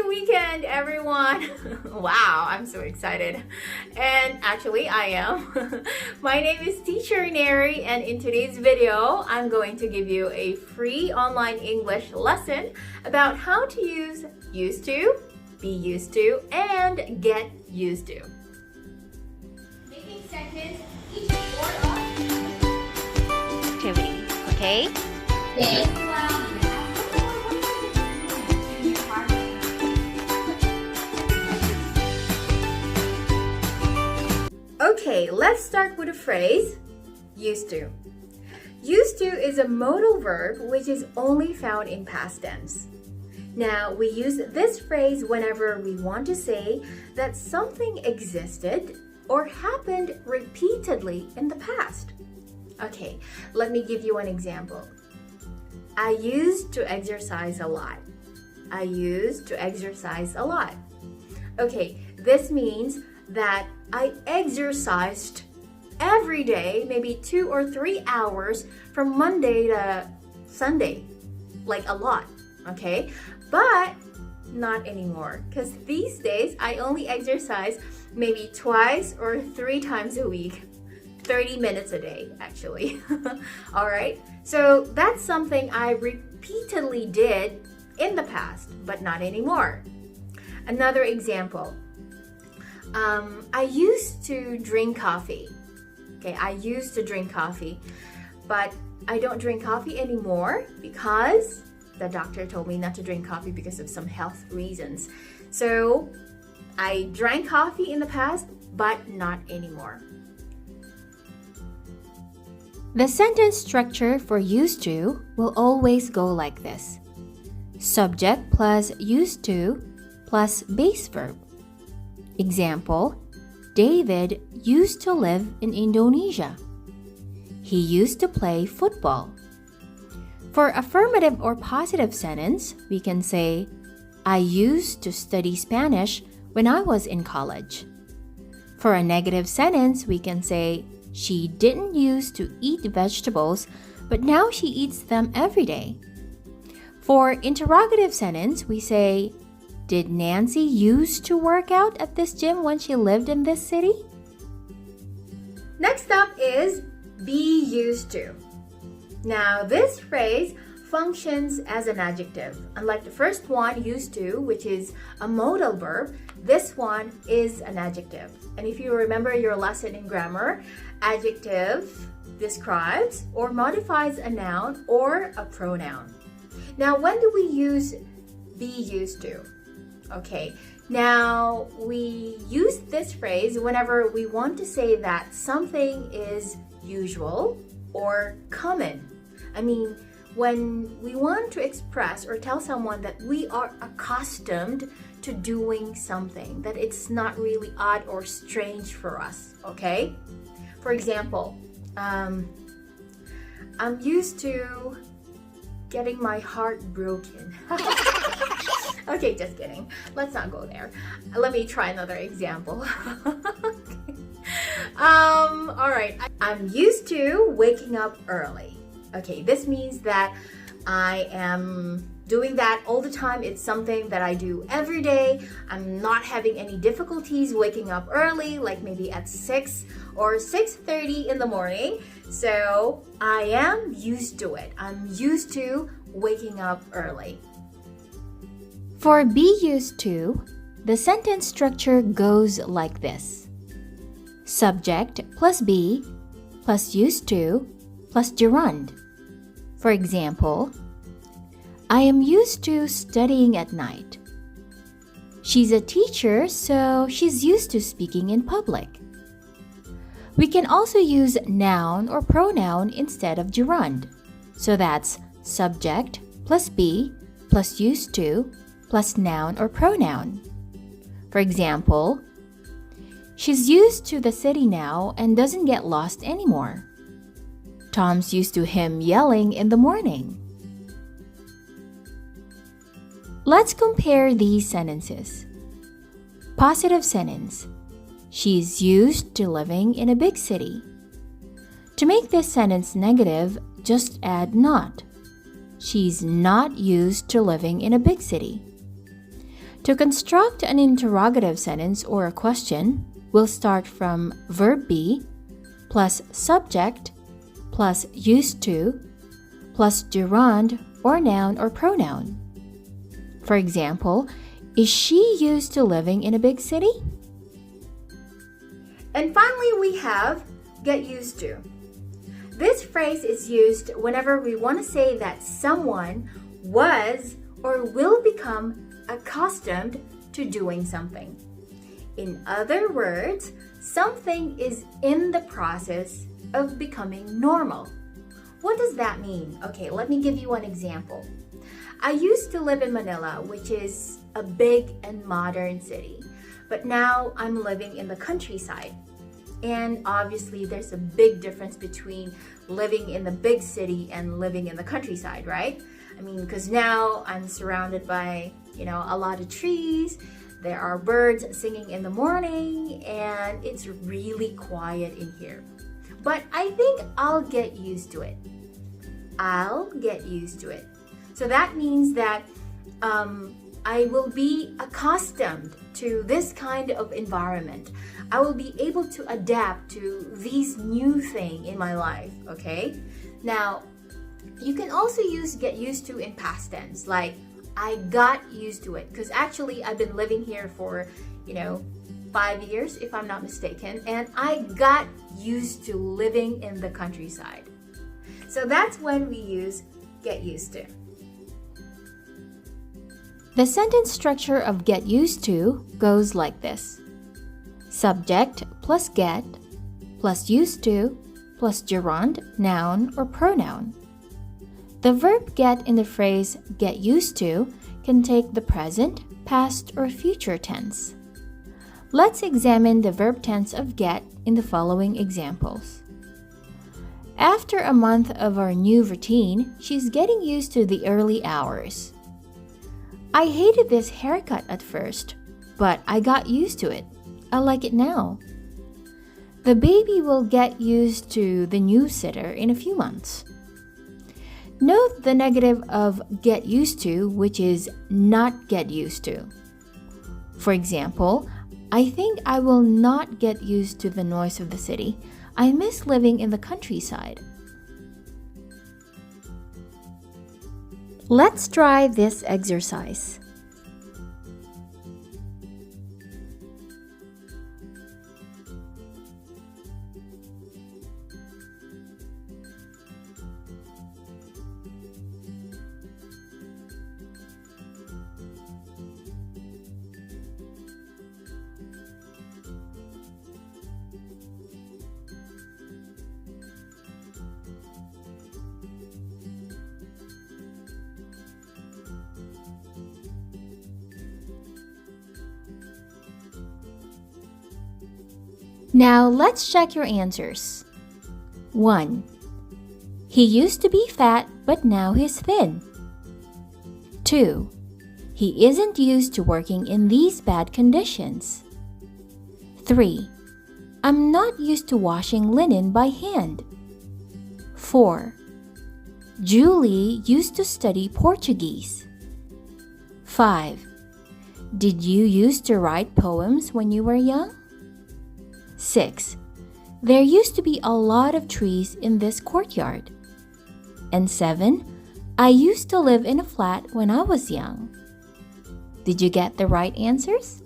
weekend, everyone! Wow, I'm so excited. And actually, I am. My name is Teacher Nery, and in today's video, I'm going to give you a free online English lesson about how to use used to, be used to, and get used to. Making sentence each word of activity, okay? Yes. Okay, let's start with a phrase, used to. Used to is a modal verb which is only found in past tense. Now, we use this phrase whenever we want to say that something existed or happened repeatedly in the past. Okay, let me give you an example. I used to exercise a lot. I used to exercise a lot. Okay, this means that I exercised every day, maybe 2 or 3 hours from Monday to Sunday, like a lot, okay? But not anymore, because these days I only exercise maybe twice or 3 times a week, 30 minutes a day actually. All right, so that's something I repeatedly did in the past, but not anymore. Another example. I used to drink coffee. Okay, I used to drink coffee, but I don't drink coffee anymore because the doctor told me not to drink coffee because of some health reasons. So I drank coffee in the past, but not anymore. The sentence structure for used to will always go like this. Subject plus used to plus base verb. Example, David used to live in Indonesia. He used to play football. For affirmative or positive sentence, we can say, I used to study Spanish when I was in college. For a negative sentence, we can say, she didn't used to eat vegetables, but now she eats them every day. For interrogative sentence, we say, did Nancy used to work out at this gym when she lived in this city? Next up is be used to. Now, this phrase functions as an adjective. Unlike the first one, used to, which is a modal verb, this one is an adjective. And if you remember your lesson in grammar, adjective describes or modifies a noun or a pronoun. Now, when do we use be used to? Okay, now we use this phrase whenever we want to say that something is usual or common. I mean, when we want to express or tell someone that we are accustomed to doing something, that it's not really odd or strange for us, okay? For example, I'm used to getting my heart broken. Okay, just kidding. Let's not go there. Let me try another example. Okay. All right. I'm used to waking up early. Okay, this means that I am doing that all the time. It's something that I do every day. I'm not having any difficulties waking up early, like maybe at 6 or 6:30 in the morning. So I am used to it. I'm used to waking up early. For be used to, the sentence structure goes like this. Subject plus be plus used to plus gerund. For example, I am used to studying at night. She's a teacher, so she's used to speaking in public. We can also use noun or pronoun instead of gerund. So that's subject plus be plus used to plus noun or pronoun. For example, she's used to the city now and doesn't get lost anymore. Tom's used to him yelling in the morning. Let's compare these sentences. Positive sentence. She's used to living in a big city. To make this sentence negative, just add not. She's not used to living in a big city. To construct an interrogative sentence or a question, we'll start from verb be plus subject plus used to plus gerund or noun or pronoun. For example, is she used to living in a big city? And finally, we have get used to. This phrase is used whenever we want to say that someone was or will become accustomed to doing something. In other words, something is in the process of becoming normal. What does that mean? Okay, let me give you an example. I used to live in Manila, which is a big and modern city, but now I'm living in the countryside. And obviously, there's a big difference between living in the big city and living in the countryside, right? I mean, because now I'm surrounded by, a lot of trees. There are birds singing in the morning, and it's really quiet in here. But I think I'll get used to it. I'll get used to it. So that means that I will be accustomed to this kind of environment. I will be able to adapt to these new thing in my life, okay? Now, you can also use get used to in past tense, like I got used to it, because actually I've been living here for, 5 years, if I'm not mistaken, and I got used to living in the countryside. So that's when we use get used to. The sentence structure of get used to goes like this. Subject plus get plus used to plus gerund, noun, or pronoun. The verb get in the phrase get used to can take the present, past, or future tense. Let's examine the verb tense of get in the following examples. After a month of our new routine, she's getting used to the early hours. I hated this haircut at first, but I got used to it. I like it now. The baby will get used to the new sitter in a few months. Note the negative of get used to, which is not get used to. For example, I think I will not get used to the noise of the city. I miss living in the countryside. Let's try this exercise. Now let's check your answers. 1. He used to be fat, but now he's thin. 2. He isn't used to working in these bad conditions. 3. I'm not used to washing linen by hand. 4. Julie used to study Portuguese. 5. Did you used to write poems when you were young? 6. There used to be a lot of trees in this courtyard. And 7. I used to live in a flat when I was young. Did you get the right answers?